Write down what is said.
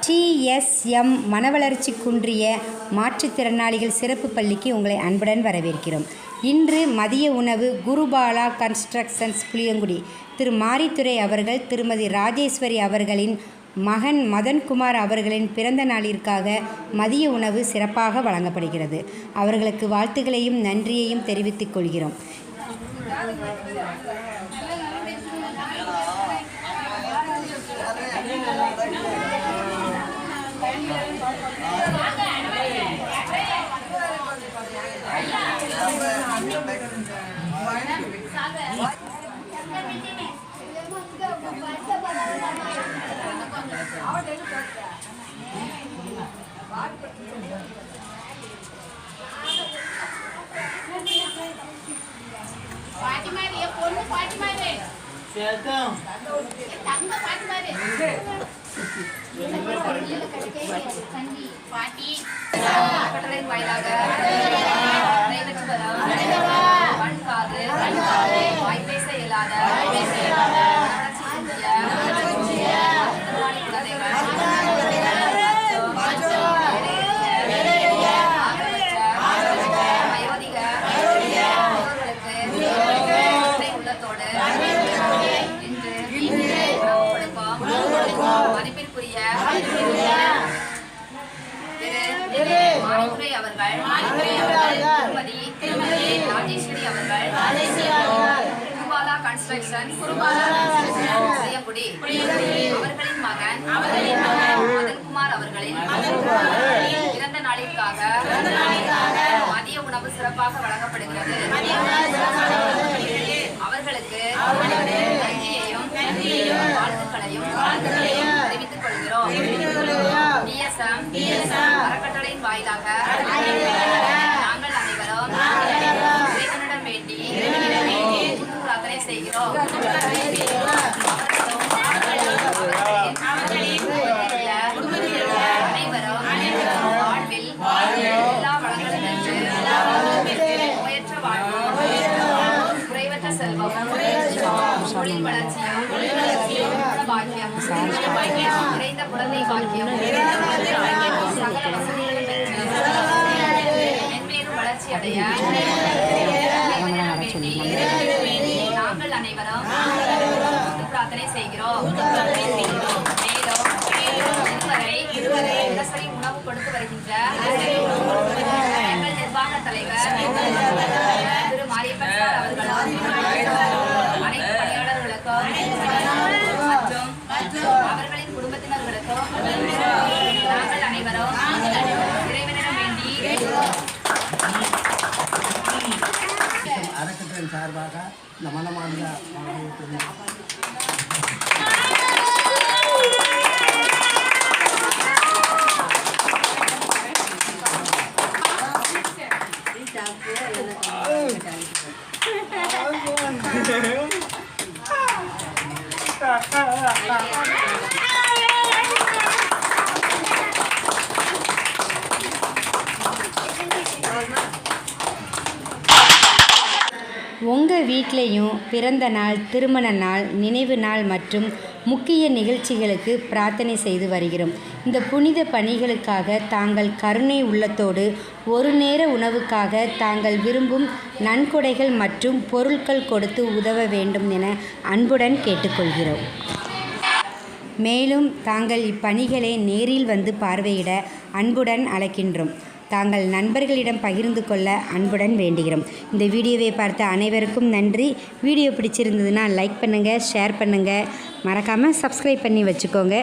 TSM மனவளர்ச்சி குன்றிய மாற்றுத்திறனாளிகள் சிறப்பு பள்ளிக்கு உங்களை அன்புடன் வரவேற்கிறோம். இன்று மதிய உணவு குருபாலா கன்ஸ்ட்ரக்ஷன்ஸ் புளியங்குடி திரு மாரித்துரை அவர்கள் திருமதி ராஜேஸ்வரி அவர்களின் மகன் மதன்குமார் அவர்களின் பிறந்த நாளிற்காக மதிய உணவு சிறப்பாக வழங்கப்படுகிறது. அவர்களுக்கு வாழ்த்துக்களையும் நன்றியையும் தெரிவித்துக் கொள்கிறோம். ராஜேஸ்வரி அவர்கள் குருபாலா கன்ஸ்ட்ரக்ஷன்ஸ் புளியங்குடி அவர்களின் மகன் மதன்குமார் அவர்களின் பிறந்த நாளிற்காக மதிய உணவு சிறப்பாக வழங்கப்படுகிறது. அவர்களுக்கு நன்றியையும் வாழ்த்துக்களையும் தெரிவித்துக் கொள்கிறோம். TSM அறக்கட்டளையின் வாயிலாக நாங்கள் அனைவரும் இறைவனிடம் வேண்டி பிரார்த்தனை செய்கிறோம். அனைவரும் வாழ்வில் எல்லா வளங்களும் பெற்று நோயற்ற வாழ்வும் குறைவற்ற செல்வமும் தொழில் வளர்ச்சியும் பாக்கியம் நிறைந்த குழந்தை பாக்கியம் சகல வசதிகளும் பெற்று மென்மேலும் வளர்ச்சி அடைய நாங்கள் அனைவரும் பிரார்த்தனை செய்கிறோம். மேலும் இதுவரை தினசரி உணவு கொடுத்து வருகின்ற எங்கள் நிர்வாக தலைவர் திரு மாரியப்பன் சார் அவர்களும் அனைத்து பணியாளர்களுக்கும் மற்றும் அவர்களின் குடும்பத்தினர்களுக்கும் நாங்கள் அனைவரும் இறைவனிடம் வேண்டி அறக்கட்டளை சார்பாக இந்த மனமார்ந்த உங்கள் வீட்லேயும் பிறந்த நாள், திருமண நாள், நினைவு நாள் மற்றும் முக்கிய நிகழ்ச்சிகளுக்கு பிரார்த்தனை செய்து வருகிறோம். இந்த புனித பணிகளுக்காக தாங்கள் கருணை உள்ளத்தோடு ஒரு நேர உணவுக்காக தாங்கள் விரும்பும் நன்கொடைகள் மற்றும் பொருட்கள் கொடுத்து உதவ வேண்டும் என அன்புடன் கேட்டுக்கொள்கிறோம். மேலும் தாங்கள் இப்பணிகளை நேரில் வந்து பார்வையிட அன்புடன் அழைக்கின்றோம். தாங்கள் நண்பர்களிடம் பகிர்ந்து கொள்ள அன்புடன் வேண்டுகிறோம். இந்த வீடியோவை பார்த்த அனைவருக்கும் நன்றி. வீடியோ பிடிச்சிருந்ததுன்னா லைக் பண்ணுங்கள், ஷேர் பண்ணுங்கள், மறக்காமல் சப்ஸ்கிரைப் பண்ணி வச்சுக்கோங்க.